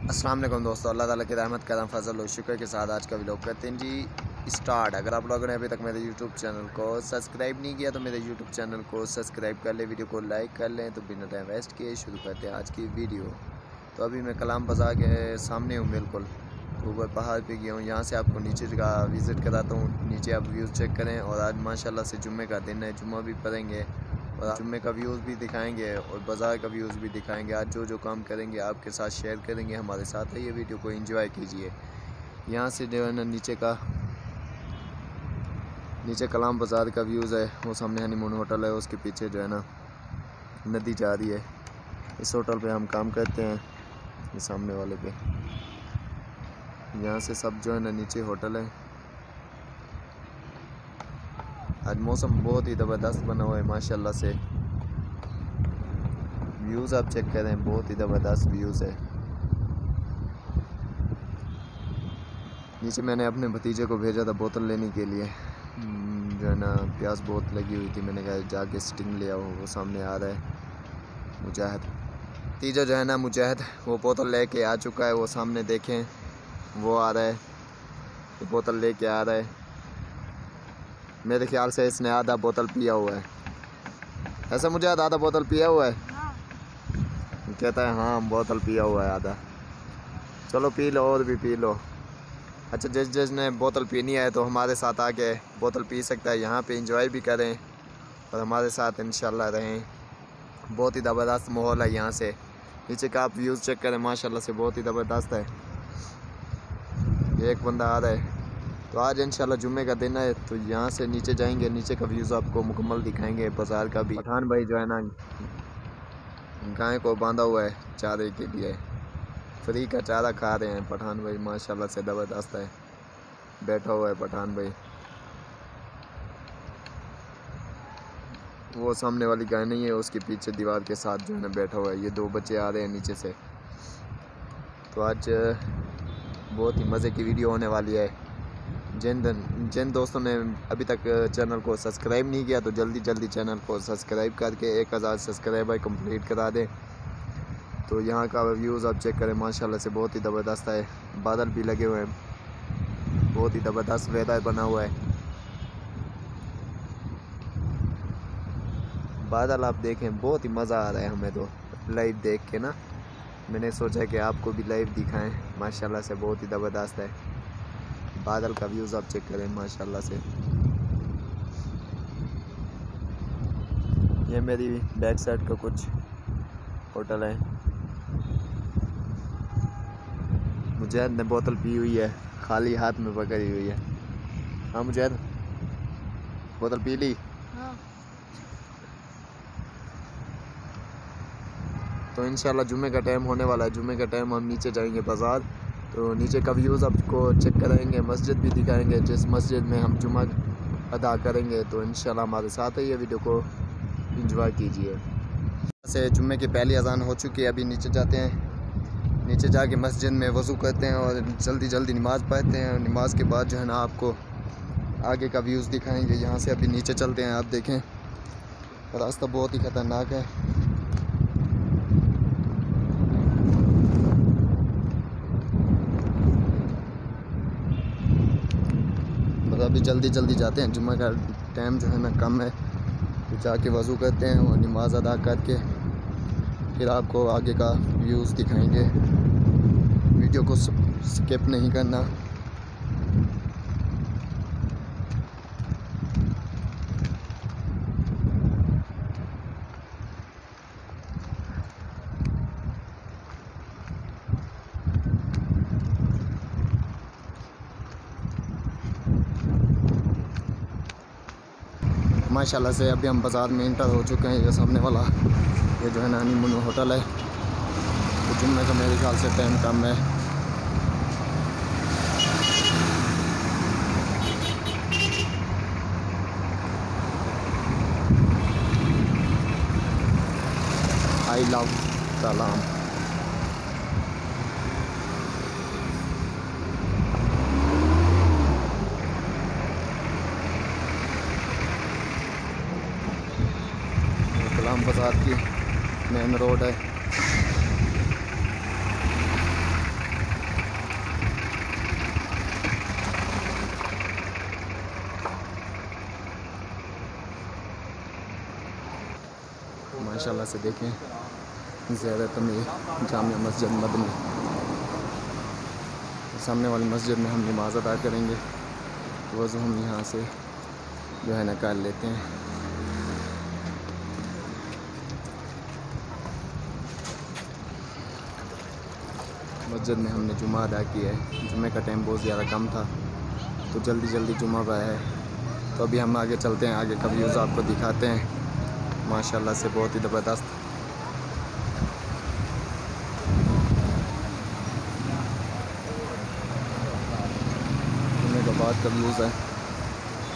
अस्सलाम वालेकुम दोस्तों, अल्लाह ताला की रहमत करम फजल और शुक्र के साथ आज का व्लॉग करते हैं जी स्टार्ट। अगर आप लोगों ने अभी तक मेरे यूट्यूब चैनल को सब्सक्राइब नहीं किया तो मेरे यूट्यूब चैनल को सब्सक्राइब कर लें, वीडियो को लाइक कर लें। तो बिना टाइम वेस्ट किए शुरू करते हैं आज की वीडियो। तो अभी मैं कलाम बाज़ार के सामने हूँ, बिल्कुल ऊपर पहाड़ पे गया हूँ। यहाँ से आपको नीचे का विज़िट कराता हूँ, नीचे आप व्यूज़ चेक करें। और आज माशाल्लाह से जुम्मे का दिन है, जुम्मा भी पढ़ेंगे और जुम्मे का व्यूज़ भी दिखाएंगे और बाज़ार का व्यूज़ भी दिखाएंगे। आज जो जो काम करेंगे आपके साथ शेयर करेंगे, हमारे साथ है। ये वीडियो को एंजॉय कीजिए। यहाँ से जो है ना नीचे कलाम बाज़ार का व्यूज़ है, वो सामने हनीमून होटल है, उसके पीछे जो है ना नदी जा रही है। इस होटल पे हम काम करते हैं, ये सामने वाले पे। यहाँ से सब जो है ना नीचे होटल है। आज मौसम बहुत ही ज़बरदस्त बना हुआ है माशाल्लाह से। व्यूज़ आप चेक करें, बहुत ही ज़बरदस्त व्यूज़ है। नीचे मैंने अपने भतीजे को भेजा था बोतल लेने के लिए, जो है ना प्यास बहुत लगी हुई थी। मैंने कहा जाके स्टिंग ले आओ। वो सामने आ रहा है मुजाहिद, भतीजा जो है ना मुजाहिद, वो बोतल लेके आ चुका है। वो सामने देखें, वो आ रहा है, वो बोतल लेके आ रहा है। मेरे ख्याल से इसने आधा बोतल पिया हुआ है। ऐसा मुजाहिद आधा बोतल पिया हुआ है? कहता है हाँ बोतल पिया हुआ है आधा। चलो पी लो, और भी पी लो। अच्छा, जिसने बोतल पीनी है तो हमारे साथ आके बोतल पी सकता है। यहाँ पे एंजॉय भी करें और हमारे साथ इंशाल्लाह रहें। बहुत ही ज़बरदस्त माहौल है यहाँ से। नीचे का आप व्यूज़ चेक करें, माशाल्लाह से बहुत ही ज़बरदस्त है। एक बंदा आ रहा है। तो आज इंशाल्लाह जुम्मे का दिन है, तो यहाँ से नीचे जाएंगे, नीचे का व्यूज़ आपको मुकम्मल दिखाएंगे, बाज़ार का भी। पठान भाई जो है ना गाय को बांधा हुआ है चारे के लिए, फ्री का चारा खा रहे हैं पठान भाई। माशाल्लाह से ज़बरदस्त है, बैठा हुआ है पठान भाई। वो सामने वाली गाय नहीं है, उसके पीछे दीवार के साथ जो है ना बैठा हुआ है। ये दो बच्चे आ रहे हैं नीचे से। तो आज बहुत ही मज़े की वीडियो होने वाली है। जिन दोस्तों ने अभी तक चैनल को सब्सक्राइब नहीं किया तो जल्दी चैनल को सब्सक्राइब करके 1000 सब्सक्राइबर कंप्लीट करा दें। तो यहाँ का व्यूज़ आप चेक करें, माशाल्लाह से बहुत ही ज़बरदस्त है। बादल भी लगे हुए हैं, बहुत ही ज़बरदस्त वेदर बना हुआ है। बादल आप देखें, बहुत ही मज़ा आ रहा है हमें तो लाइव देख के ना। मैंने सोचा कि आपको भी लाइव दिखाएं। माशाल्लाह से बहुत ही ज़बरदस्त है। बादल का व्यूज़ आप चेक करें, माशाल्लाह से। ये मेरी बैक साइड का कुछ होटल है। मुजाहिद ने बोतल पी हुई है, खाली हाथ में पकड़ी हुई है। हाँ मुजाहिद, बोतल पी ली? हाँ। तो इंशाल्लाह जुम्मे का टाइम होने वाला है। जुम्मे का टाइम हम नीचे जाएंगे बाज़ार, तो नीचे का व्यूज़ आपको चेक कराएंगे, मस्जिद भी दिखाएंगे जिस मस्जिद में हम जुम्मा अदा करेंगे। तो इंशाल्लाह हमारे साथ है, ये वीडियो को एंजॉय कीजिए। से जुम्मे की पहली अज़ान हो चुकी है, अभी नीचे जाते हैं। नीचे जाके मस्जिद में वज़ू करते हैं और जल्दी नमाज़ पढ़ते हैं। नमाज के बाद जो है ना आपको आगे का व्यूज़ दिखाएंगे। यहाँ से अभी नीचे चलते हैं। आप देखें रास्ता बहुत ही ख़तरनाक है। और अभी जल्दी जाते हैं, जुम्मे का टाइम जो है ना कम है। तो जाके वज़ू करते हैं और नमाज अदा करके फिर आपको आगे का व्यूज़ दिखाएंगे। वीडियो को स्किप नहीं करना। माशाल्लाह से अभी हम बाज़ार में इंटर हो चुके हैं। ये सामने वाला ये जो है ना हनीमून होटल है। तो जुम्मे का मेरे ख्याल से टाइम कम है। आई लव कलाम। कलाम बाज़ार की मेन रोड है। माशाल्लाह से देखें ज़ियारत में जामिया मस्जिद मदनी, सामने वाली मस्जिद में हम नमाज अदा करेंगे। वज़ू हम यहाँ से जो है ना कर लेते हैं। मस्जिद में हमने जुमा अदा किया है। जुमे का टाइम बहुत ज़्यादा कम था तो जल्दी जुमा पाया है। तो अभी हम आगे चलते हैं, आगे का व्यूज़ आपको दिखाते हैं। माशाल्लाह से बहुत ही ज़बरदस्त जुमे का बाद का व्यूज़ है।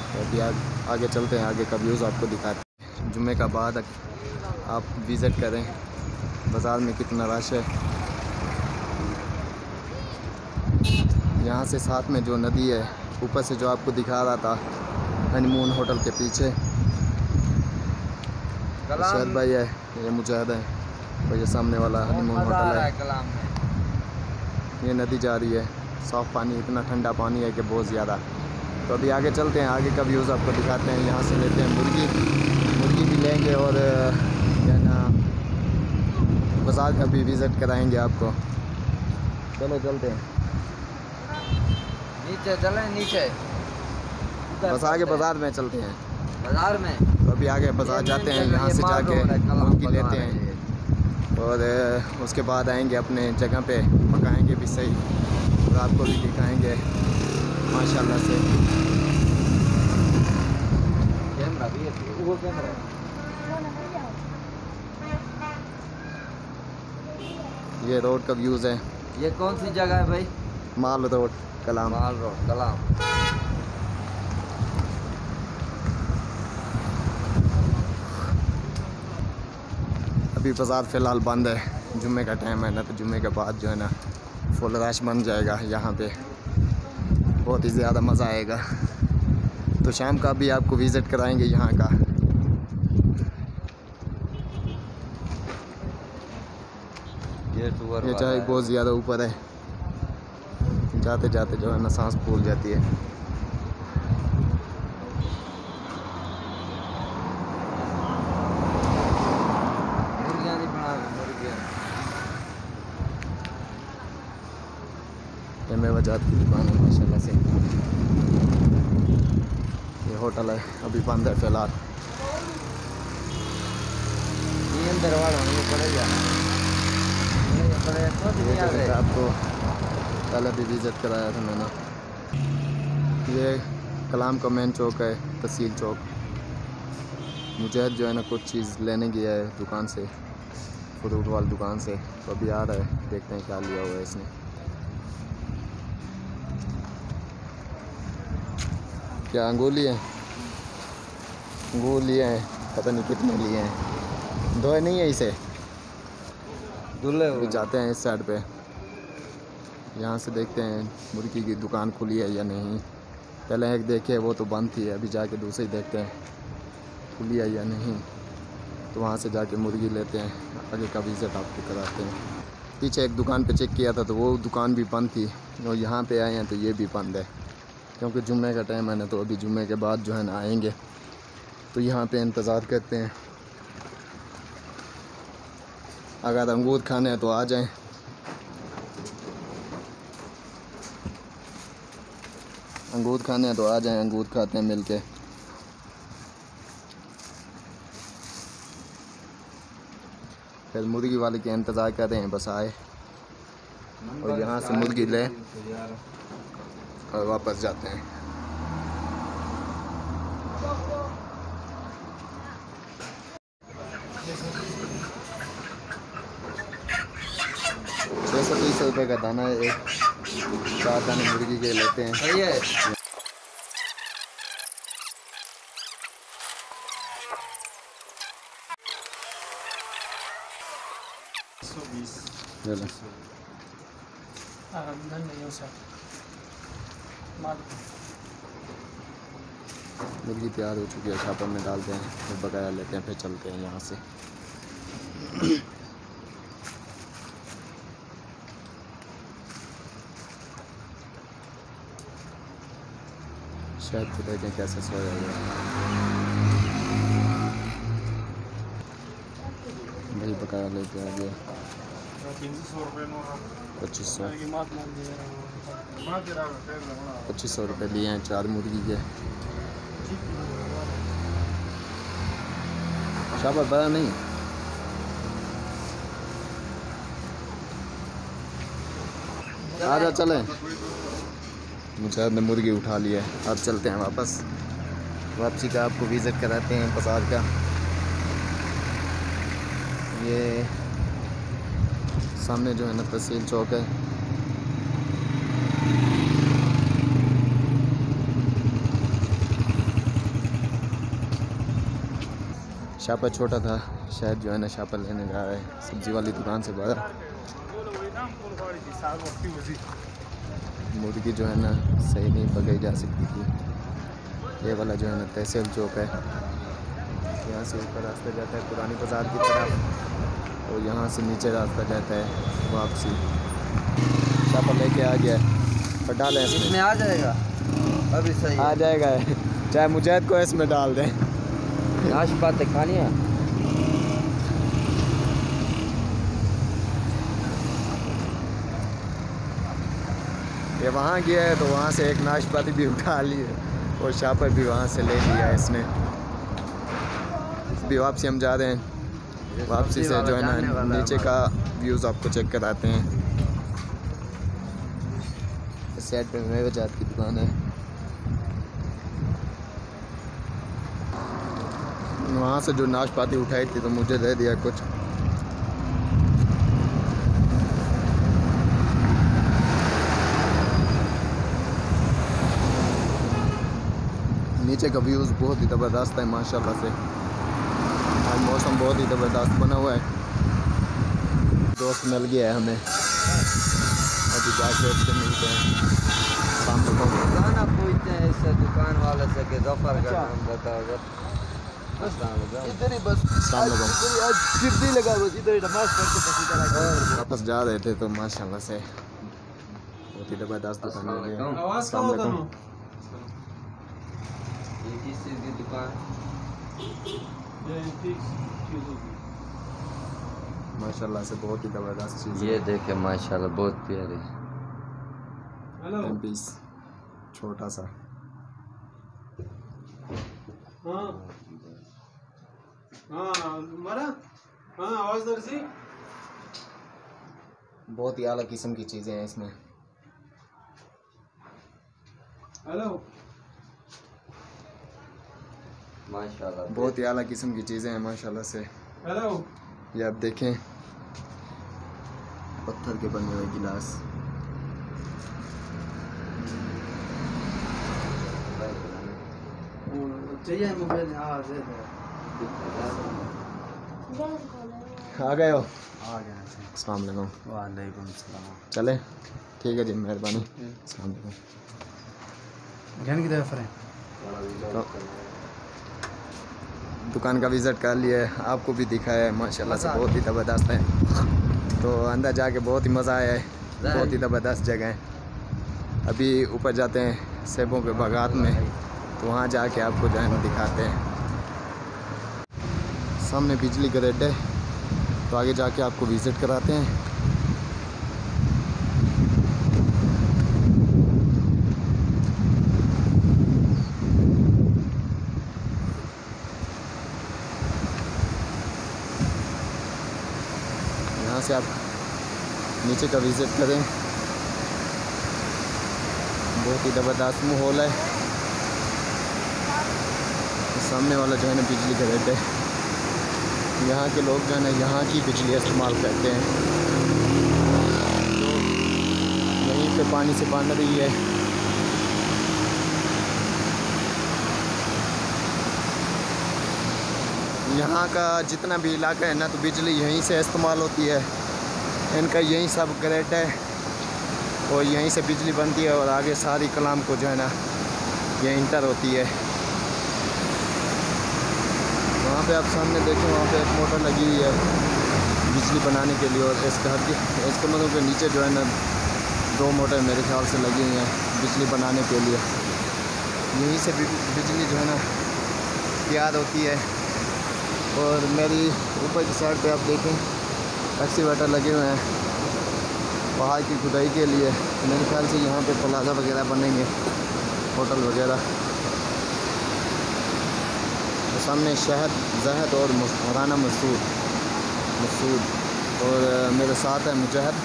तो अभी आगे चलते हैं, आगे का व्यूज़ आपको दिखाते हैं। जुमे का बाद आप विज़िट करें बाज़ार में कितना रश है। यहाँ से साथ में जो नदी है, ऊपर से जो आपको दिखा रहा था हनीमून होटल के पीछे शायद भाई है, ये मुजाहिद है और ये सामने वाला हनीमून होटल है। ये नदी जा रही है, साफ़ पानी, इतना ठंडा पानी है कि बहुत ज़्यादा। तो अभी आगे चलते हैं, आगे का व्यूज़ आपको दिखाते हैं। यहाँ से लेते हैं मुर्गी भी लेंगे और क्या ना बाज़ार का भी विज़िट कराएंगे आपको। चलो चलते हैं, नीचे चलें, नीचे बस आगे बाज़ार में चलते हैं। बाजार में तो अभी आगे बाज़ार जाते हैं, यहाँ से जाके मुर्गी लेते हैं और उसके बाद आएंगे अपने जगह पे, पकाएंगे भी सही और आपको भी दिखाएंगे माशाल्लाह से। कैमरा भी है, वो कैमरा ये रोड का व्यूज़ है। ये कौन सी जगह है भाई? माल रोड कलाम। माल रोड कलाम। अभी बाज़ार फ़िलहाल बंद है, जुम्मे का टाइम है ना, तो जुम्मे के बाद जो है ना फुल रश बन जाएगा। यहाँ पे बहुत ही ज़्यादा मज़ा आएगा। तो शाम का भी आपको विज़िट कराएंगे यहाँ का। ये चाहे बहुत ज़्यादा ऊपर है, जाते जाते जो है ना सांस फूल जाती है। ये मेवाजात की दुकान है माशाल्लाह से। ये होटल है, अभी बंद है फ़िलहाल। ये अंदर वाला हमें पड़ेगा, आपको पहले भी विज़िट कराया था मैंने। ये कलाम का मेन चौक है, तहसील चौक। मुजाहिद जो है ना कुछ चीज़ लेने गया है दुकान से, फ्रूट वाली दुकान से। तो अभी आ रहा है, देखते हैं क्या लिया हुआ है इसने। क्या अंगूर लिए हैं? अंगूर लिए हैं, पता नहीं कितने लिए हैं। दो नहीं है इसे, अभी जाते हैं इस साइड पे। यहाँ से देखते हैं मुर्गी की दुकान खुली है या नहीं। पहले एक देखे वो तो बंद थी, अभी जाके दूसरी देखते हैं खुली है या नहीं। तो वहाँ से जाके मुर्गी लेते हैं, आगे का विज़िट आपको कराते हैं। पीछे एक दुकान पे चेक किया था तो वो दुकान भी बंद थी, और यहाँ पे आए हैं तो ये भी बंद है क्योंकि जुम्मे का टाइम है ना। तो अभी जुम्मे के बाद जो है ना आएंगे, तो यहाँ पे इंतज़ार करते हैं। अगर अंगूर खाने हैं तो आ जाएं। अंगूर खाने हैं तो आ जाएं, अंगूर खाते हैं मिलके। फिर मुर्गी वाले के इंतज़ार कर रहे हैं, बस आए और यहाँ से मुर्गी लें और वापस जाते हैं। ₹630 का दाना है, एक 4 दाने मुर्गी के लेते हैं। सही है। मुर्गी तैयार हो चुकी है, छापर में डालते हैं, फिर बकाया लेते हैं, फिर चलते हैं यहाँ से। शायद को देखें कैसे सोया हुआ है। का लेके आ गया 2500 2500 रुपये लिए हैं 4 मुर्गी के। शाबाश बड़ा नहीं आजा चले। मुजाहिद ने मुर्गी उठा लिया है। अब चलते हैं वापसी का आपको विज़िट कराते हैं बाज़ार का। ये सामने जो है ना तहसील चौक है। शापर छोटा था, शायद जो है ना शापर लेने जा रहा है सब्ज़ी वाली दुकान से बाहर। मुर्गी जो है ना सही नहीं पकड़ी जा सकती थी। ये वाला जो है ना तहसील चौक है। यहाँ से ऊपर रास्ता जाता है पुरानी बाज़ार की तरफ और यहाँ से नीचे रास्ता जाता है वापसी। शापर लेके आ गया है, पर डालें इसमें आ जाएगा अभी सही आ जाएगा। चाहे मुजाहिद को इसमें डाल दें। नाशपाती खानी है। ये वहाँ गया है तो वहाँ से एक नाशपाती भी उठा ली है और शापर भी वहाँ से ले लिया है इसने। अभी वापसी हम जा रहे हैं। वापसी से जो है ना नीचे का व्यूज़ आपको चेक कराते हैं। इस साइड पे मेवे जात की दुकान है। वहाँ से जो नाशपाती उठाई थी तो मुझे दे दिया कुछ। नीचे का व्यूज़ बहुत ही ज़बरदस्त है माशाल्लाह से। आज मौसम बहुत ही ज़बरदस्त बना हुआ है। दोस्त मिल गया है हमें, अभी जाके उससे मिलते हैं। सामने को गाना पूछते हैं इस दुकान वाले से कि जफर का नाम बताओ। इधर ही बस गिरती लगा बस इधर ही नमाज पढ़ते बस इधर वापस जा रहे थे तो माशाल्लाह से बहुत ही ज़बरदस्त दुकान हो गई। अस्सलाम वालेकुम। ये किस चीज़ की दुकान? माशाल्लाह से बहुत ही ज़बरदस्त चीज़ ये देखे माशाल्लाह बहुत प्यारी। पीस छोटा सा। बहुत ही आला किस्म की चीज़ें हैं इसमें। हेलो माशाल्लाह बहुत ही आला किस्म की चीज़ें हैं माशाल्लाह से। हेलो ये आप देखें पत्थर के बने हुए गिलास। चाहिए मोबाइल? हाँ दे दो। आ गए हो? आ गया। अस्सलाम वालेकुम। वालेकुम सलाम। चले ठीक है जी, मेहरबानी। अस्सलाम वालेकुम। घन की तरफ है तो दुकान का विज़िट कर लिया है, आपको भी दिखाया है माशाल्लाह से बहुत ही ज़बरदस्त है। तो अंदर जाके बहुत ही मज़ा आया है, बहुत ही ज़बरदस्त जगह है। अभी ऊपर जाते हैं सेबों के बागात में, तो वहाँ जाके आपको जो है ना दिखाते हैं। सामने बिजली ग्रिड है, तो आगे जाके आपको विज़िट कराते हैं। यहाँ से आप नीचे का विज़िट करें, बहुत ही ज़बरदस्त माहौल है। सामने वाला जो है ना बिजली का रेट है। यहाँ के लोग जो है ना यहाँ की बिजली इस्तेमाल करते हैं। तो यहीं पे पानी से बन रही है। यहाँ का जितना भी इलाका है ना तो बिजली यहीं से इस्तेमाल होती है। इनका यहीं सब ग्रिड है और यहीं से बिजली बनती है और आगे सारी कलाम को जो है ना ये इंटर होती है। वहाँ पे आप सामने देखें, वहाँ पे एक मोटर लगी हुई है बिजली बनाने के लिए और इसके मतलब के नीचे जो है ना 2 मोटर मेरे ख्याल से लगी हुई हैं बिजली बनाने के लिए। यहीं से बिजली जो है ना तैयार होती है। और मेरी ऊपर की साइड पे आप देखें एक्सीवेटर लगे हुए हैं पहाड़ की खुदाई के लिए। मेरे ख्याल से यहाँ पे प्लाजा वगैरह बनेंगे, होटल वगैरह। तो सामने शहद जहद और राना मसूद और मेरे साथ है मुजाहिद।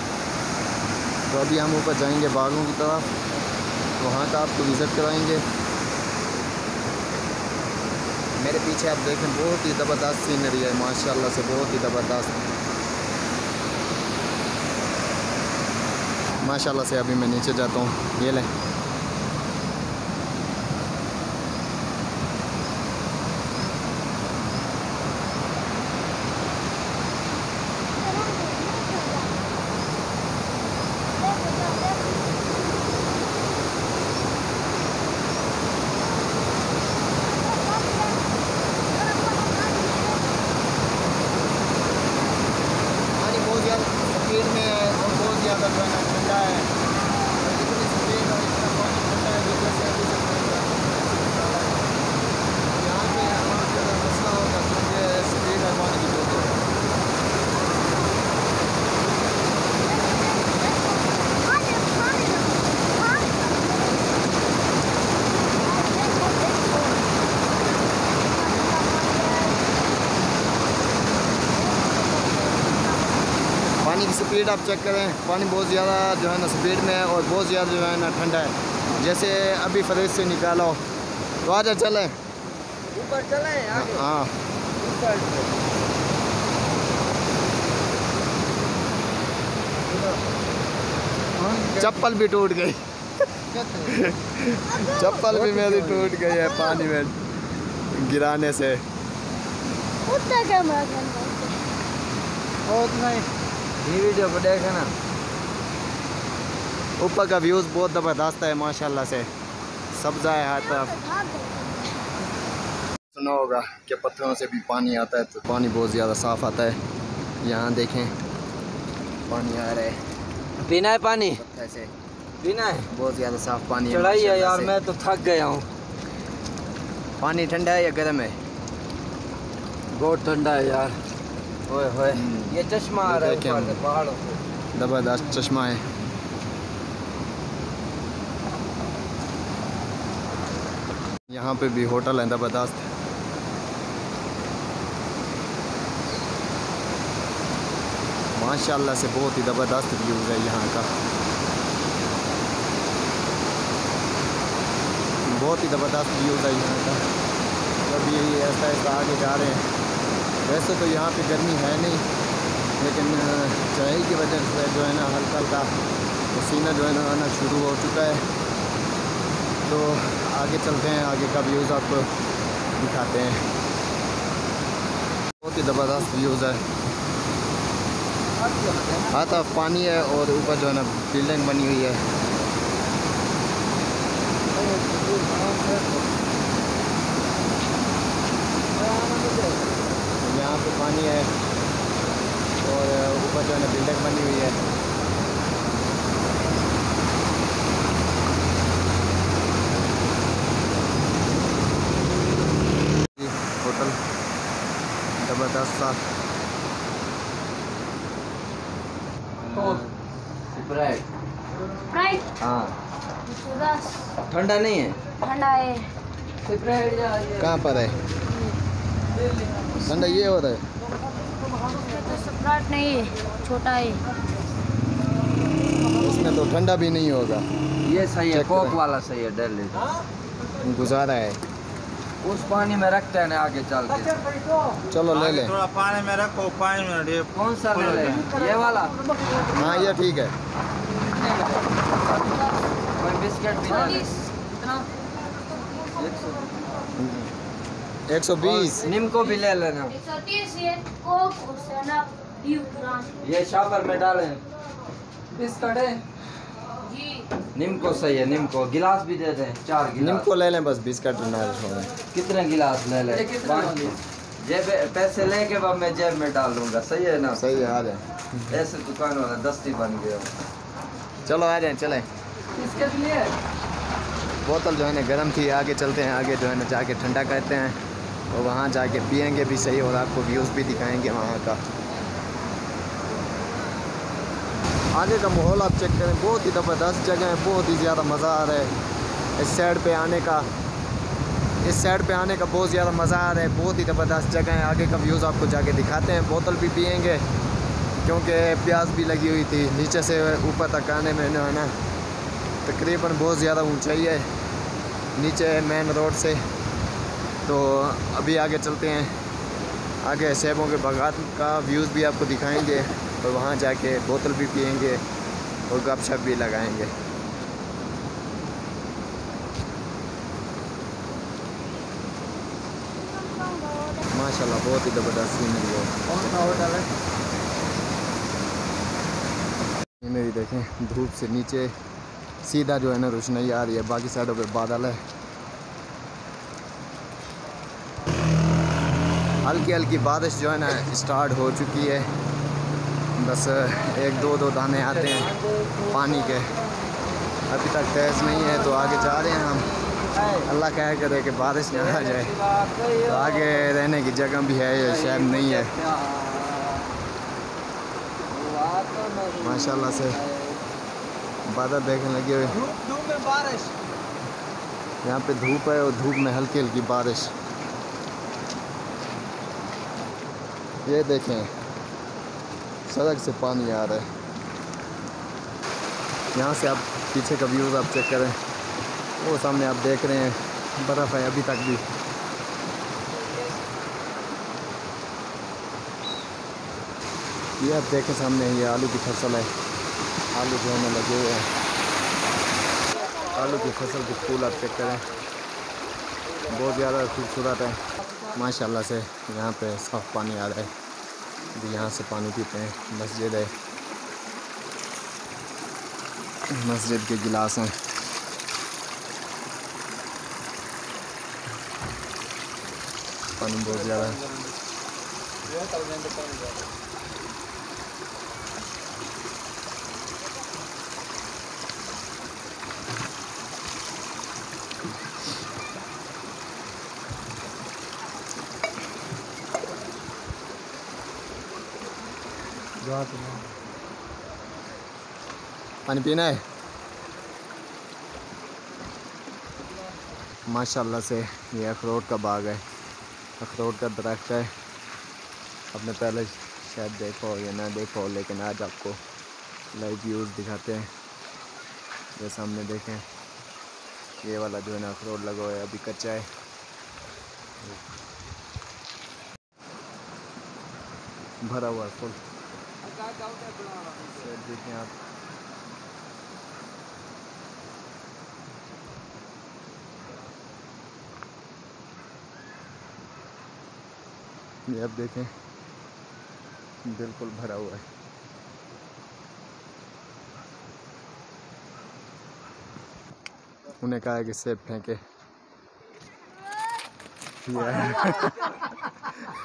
तो अभी हम ऊपर जाएंगे बागों की तरफ, वहाँ का आपको विज़िट कराएंगे। मेरे पीछे आप देखें बहुत ही ज़बरदस्त सीनरी है माशाल्लाह से, बहुत ही ज़बरदस्त माशाल्लाह से। अभी मैं नीचे जाता हूँ, ये लें। स्पीड में है और बहुत ज़्यादा जो है ना ठंडा है। इतनी स्पीड और इतना पानी ठंडा है जैसे अभी यहाँ पे अगर मसला होगा तो ये स्पीड है पानी की बहुत है। पानी की स्पीड आप चेक करें, पानी बहुत ज़्यादा जो है ना स्पीड में है और बहुत ज़्यादा जो है ना ठंडा है। जैसे अभी फ्रिज से निकाला हो तो आजा चलें ऊपर चलें आगे। हाँ चप्पल भी टूट गई चप्पल भी मेरी टूट गई है पानी में गिराने से। उतना कैमरा नहीं ये वीडियो को देखा ना, ऊपर का व्यूज़ बहुत ज़बरदस्त है माशाल्लाह से, सब्ज़ा है हर तरफ। सुना होगा कि पत्थरों से भी पानी आता है, तो पानी बहुत ज़्यादा साफ़ आता है। यहाँ देखें पानी आ रहा है, पीना है पानी, ऐसे पीना है। बहुत ज़्यादा साफ़ पानी है चढ़ाई है माशाल्लाह यार, से। मैं तो थक गया हूँ। पानी ठंडा है या गर्म है? बहुत ठंडा है यार। ओए होए, ये चश्मा आ रहा है देखें ऊपर से पहाड़ों से। ज़बरदस्त चश्मा है। यहाँ पे भी होटल है ज़बरदस्त। माशाल्लाह से बहुत ही ज़बरदस्त व्यूज़ है यहाँ का, बहुत ही ज़बरदस्त व्यूज़ है यहाँ का। अभी ऐसा ऐसा आगे जा रहे हैं। वैसे तो यहाँ पे गर्मी है नहीं, लेकिन चढ़ाई की वजह से जो है ना हल्का हल्का पसीना जो है ना आना शुरू हो चुका है। तो आगे चलते हैं, आगे का व्यूज़ आपको दिखाते हैं। बहुत ही ज़बरदस्त व्यूज़ है। हाँ तो पानी है और ऊपर जो है ना बिल्डिंग बनी हुई है। यहाँ पे पानी है और ऊपर जो है ना बिल्डिंग बनी हुई है। होटल ज़बरदस्त सा। राइट हाँ, 10 ठंडा नहीं है। ठंडा है। कहाँ पर है ठंडा? ये हो रहा है। ये तो स्प्राइट नहीं है, छोटा है। इसमें तो ठंडा भी नहीं होगा। ये सही है, चेक कोक करें। वाला सही है, डेल लीटर। गुजारा है। उस पानी में रखते हैं ना आगे चल के। चलो ले लें। थोड़ा पानी में रखो, पानी में ये कौन सा ले लें? ये वाला। हाँ ये ठीक है। कोई बिस्किट भी डालें। 120। निम्को भी ले लेना। 130 है, कोक और 7 ग्राम। ये शापर में डालें। बिस्किट है जी। निम्को सही है, निम्को गिलास भी दे दें, 4 गिलास। निम्को ले लें बस, बिस्किट ना छोड़ें। कितने गिलास ले लें? जेब पैसे लेके बाद मैं जेब में डाल लूँगा, सही है ना? सही है, आ जाए। ऐसे दुकान वाला दस्ती बन गया। चलो आ जाए, चलें। इसके लिए बोतल जो है ना गर्म थी, आगे चलते हैं, आगे जो है ना जाके ठंडा करते हैं और वहाँ जाके पियेंगे भी सही और आपको व्यूज़ भी दिखाएंगे वहाँ का। आगे का माहौल आप चेक करें, बहुत ही ज़बरदस्त जगह है, बहुत ही ज़्यादा मज़ा आ रहा है इस साइड पे आने का। इस साइड पे आने का बहुत ज़्यादा मज़ा आ रहा है, बहुत ही ज़बरदस्त जगह है। आगे का व्यूज़ आपको जाके दिखाते हैं। बोतल भी पियेंगे क्योंकि प्यास भी लगी हुई थी। नीचे से ऊपर तक आने में जो है ना तकरीबन बहुत ज़्यादा ऊंचाई है नीचे मेन रोड से। तो अभी आगे चलते हैं, आगे सेबों के बागात का व्यूज़ भी आपको दिखाएंगे और वहाँ जाके बोतल भी पियेंगे और गपशप भी लगाएंगे। माशाल्लाह बहुत ही ज़बरदस्त सीनरी है। कौन सा होटल है? सीनरी देखें, धूप से नीचे सीधा जो है ना रोशनाई आ रही है, बाकी साइडों पे बादल है। हल्की हल्की बारिश जो है ना स्टार्ट हो चुकी है, बस एक दो दाने आते हैं पानी के, अभी तक तेज़ नहीं है। तो आगे जा रहे हैं हम, अल्लाह खैर करे कि बारिश ना आ जाए। तो आगे रहने की जगह भी है या शायद नहीं है। माशाल्लाह से बादल देखने लगे हुए, धूप में बारिश, यहाँ पे धूप है और धूप में हल्की हल्की बारिश। ये देखें सड़क से पानी आ रहा है। यहाँ से आप पीछे का व्यूज़ आप चेक करें, वो सामने आप देख रहे हैं बर्फ़ है अभी तक भी। ये आप देखें सामने ये आलू की फसल है, आलू जो हमें लगे हुए हैं, आलू की फसल के फूल आप चेक करें, बहुत ज़्यादा खूबसूरत है माशाल्लाह से। यहाँ पे साफ़ पानी आ रहा है, अभी यहाँ से पानी पीते हैं। मस्जिद है, मस्जिद के गिलास हैं। पानी बहुत ज़्यादा है। पानी पीना है। माशाल्लाह से ये अखरोट का बाग है, अखरोट का दरख्त है। आपने पहले शायद देखा हो या ना देखा हो, लेकिन आज आपको लाइव व्यूज़ दिखाते हैं। ये सामने देखें, ये वाला जो है ना अखरोट लगा हुआ है, अभी कच्चा है। भरा हुआ फुल देखें आप। ये आप देखें बिल्कुल भरा हुआ है। उन्हें कहा है कि सेब फेंके।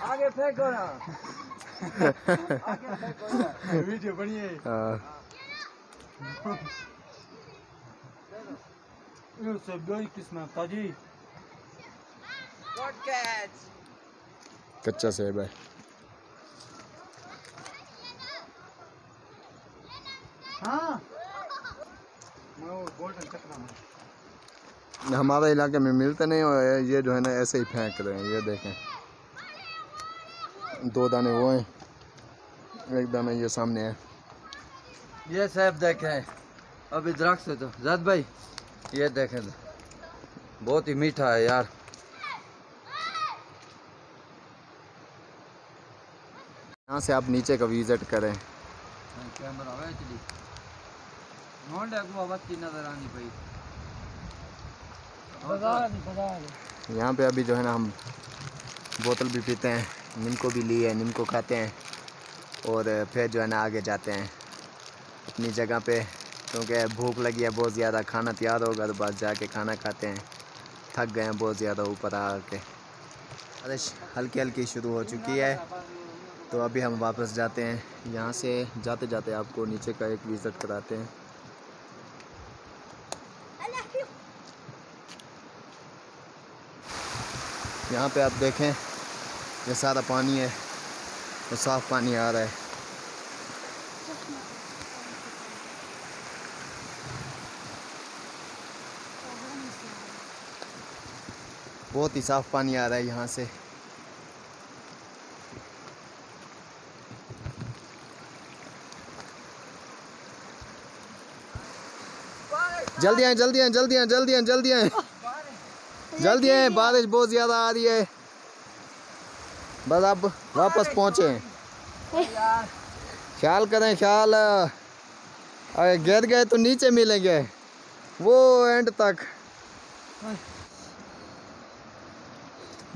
आगे फेंको ना। वीडियो बनी है। ये सब दो ही किस्म ताजी कच्चा सेब है। हाँ मैं वो गोल्डन चक्रा में हमारे इलाके में मिलते नहीं हो, ये जो है ना ऐसे ही फेंक रहे हैं। ये देखें दो दाने वो हैं, एक दाना ये सामने है। ये सेब देखें अभी दरख्त से, तो जद भाई ये देखें बहुत ही मीठा है यार। यहाँ से आप नीचे का विजिट करें। कैमरा चली नोंड अगुआ नजर आनी पई। यहाँ पे अभी जो है ना हम बोतल भी पीते हैं, नीमको भी ली है, नीमको खाते हैं और फिर जो है ना आगे जाते हैं अपनी जगह पे, क्योंकि भूख लगी है बहुत ज़्यादा। खाना तैयार होगा तो बस जाके खाना खाते हैं, थक गए हैं बहुत ज़्यादा ऊपर आके। बारिश हल्की हल्की शुरू हो चुकी है, तो अभी हम वापस जाते हैं। यहाँ से जाते जाते आपको नीचे का एक विज़िट कराते हैं। यहाँ पे आप देखें ये सारा पानी है, तो साफ़ पानी आ रहा है। बहुत ही साफ़ पानी आ रहा है यहाँ से। जल्दी आए, जल्दी आए, जल्दी आए, जल्दी आए, जल्दी आए, जल्दी आए, बारिश बहुत ज़्यादा आ रही है। बस अब वापस पहुँचे। ख्याल करें, ख्याल। अगर गिर गए तो नीचे मिलेंगे वो एंड तक।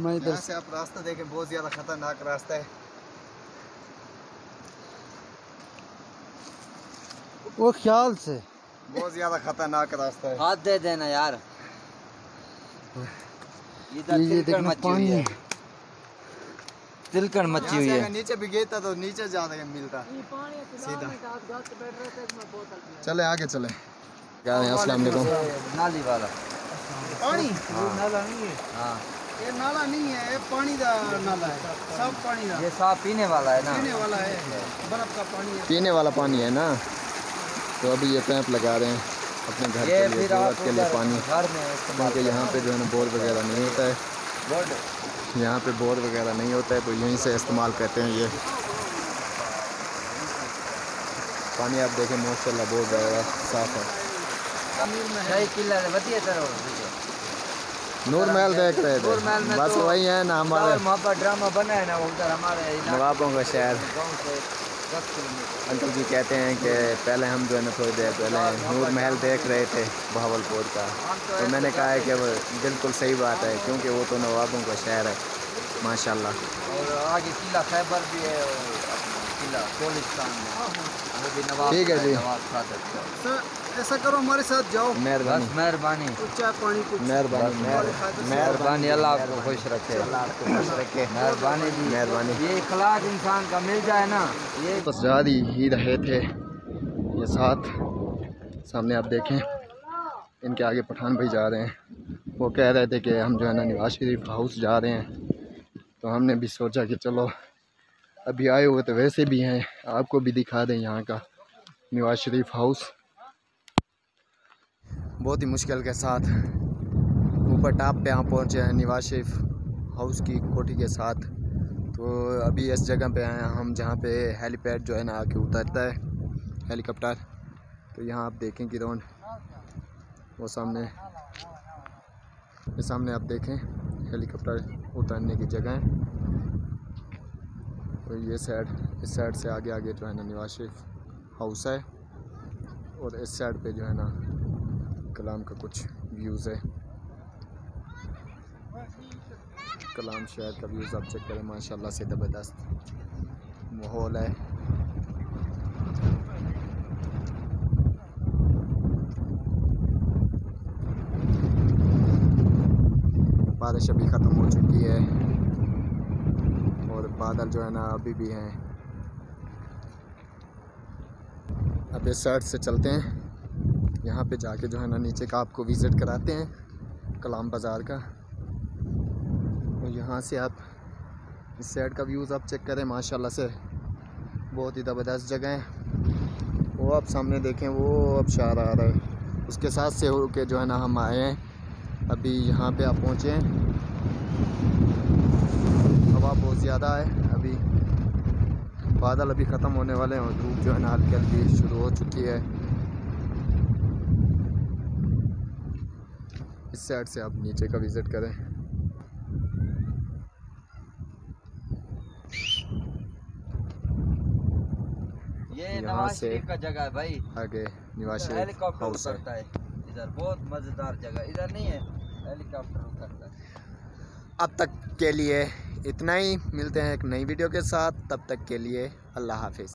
यहाँ से आप रास्ता देखें, बहुत ज़्यादा खतरनाक रास्ता है। वो ख्याल से बहुत ज़्यादा खतरनाक रास्ता है। हाथ दे देना यार। इधर ये तिलकड़ देखना मची हुई है, तिलकड़ मची यहाँ हुई से है। अगर नीचे भी गिरता तो नीचे ज़्यादा मिलता सीधा। चले आगे चले। क्या है, अस्सलाम वालेकुम। नाली वाला पानी नाला नहीं है, हाँ, ये नाला नहीं है, ये पानी का नाला है, सब पानी का ये साफ पीने वाला है ना। पीने वाला है, बर्फ का पानी है। पीने वाला पानी है ना। तो अभी ये पैप लगा रहे हैं अपने घर ये के लिए, फिर आप ज़रूरत के लिए पानी। घर में इस्तेमाल क्योंकि यहाँ पे जो है ना बोर वगैरह नहीं होता है, बोर्ड यहाँ पे बोर वगैरह नहीं होता है, तो यहीं से इस्तेमाल करते हैं ये पानी। आप देखें माशाल्लाह बहुत ज़्यादा साफ़ है। सही किला है, बढ़िया तरह। नूर महल देख रहे नूर महल थे, में बस तो वही है ना हमारे मोहब्बत ड्रामा बना है ना, उधर हमारे नवाबों का शहर। गाँव से 10 किलोमीटर। अंकल जी कहते हैं कि पहले हम जो है ना थोड़ी देर पहले नूर महल देख रहे थे बहावलपुर का। तो मैंने कहा है कि वो बिल्कुल सही बात है, क्योंकि वो तो नवाबों का शहर है माशाल्लाह। और आगे किला खैबर भी है, और अपना किला कोलिस्तान में, वो भी नवाब ठीक है का जी। नवाब सादत का। सर ऐसा करो, हमारे साथ जाओ, मेहरबानी, बस मेहरबानी, कुछ चाय पानी कुछ मेहरबानी, मेहरबानी। अल्लाह आपको खुश रखे, मेहरबानी जी। मेहरबानी। ये इखलाक इंसान का मिल जाए ना, ये बस जा ही रहे थे ये साथ। सामने आप देखें, इनके आगे पठान भाई जा रहे हैं। वो कह रहे थे कि हम जो है ना नवाज शरीफ हाउस जा रहे हैं, तो हमने भी सोचा कि चलो अभी आए हुए तो वैसे भी हैं, आपको भी दिखा दें यहाँ का नवाज शरीफ हाउस। बहुत ही मुश्किल के साथ ऊपर टॉप पे हम पहुँचे हैं नवाज शरीफ हाउस की कोठी के साथ। तो अभी इस जगह पे आए हैं हम जहाँ पे हेलीपैड जो है ना आके उतरता है, हेलीकॉप्टर। तो यहाँ आप देखें ग्राउंड, वो सामने, ये सामने आप देखें हेलीकॉप्टर उतरने की जगह है। तो ये साइड, इस साइड से आगे आगे जो है ना नवाज शरीफ हाउस है, और इस साइड पे जो है ना कलाम का कुछ व्यूज़ है। कलाम शहर का व्यूज़ आप चेक करें, माशाल्लाह से ज़बरदस्त माहौल है। बारिश अभी ख़त्म हो चुकी है और बादल जो है ना अभी भी हैं। अब इस साइड से चलते हैं, यहाँ पे जाके जो है ना नीचे का आपको विज़िट कराते हैं कलाम बाज़ार का। और यहाँ से आप इस साइड का व्यूज़ आप चेक करें, माशाल्लाह से बहुत ही ज़बरदस्त जगह है। वो आप सामने देखें, वो अब शार आ रहा है, उसके साथ से होके जो है ना हम आए हैं। अभी यहाँ पे आप पहुँचे हैं, हवा बहुत ज़्यादा है, अभी बादल अभी ख़त्म होने वाले हैं और धूप जो है ना हल्की हल्की शुरू हो चुकी है। इस साइड से आप नीचे का विज़िट करें। ये यहाँ नवाज से शरीफ का जगह है भाई। आगे नवाज शरीफ हेलीकॉप्टर हाउस है। उतरता है इधर, बहुत मजेदार जगह। इधर नहीं है, हेलीकॉप्टर उतरता है। अब तक के लिए इतना ही, मिलते हैं एक नई वीडियो के साथ, तब तक के लिए अल्लाह हाफिज़।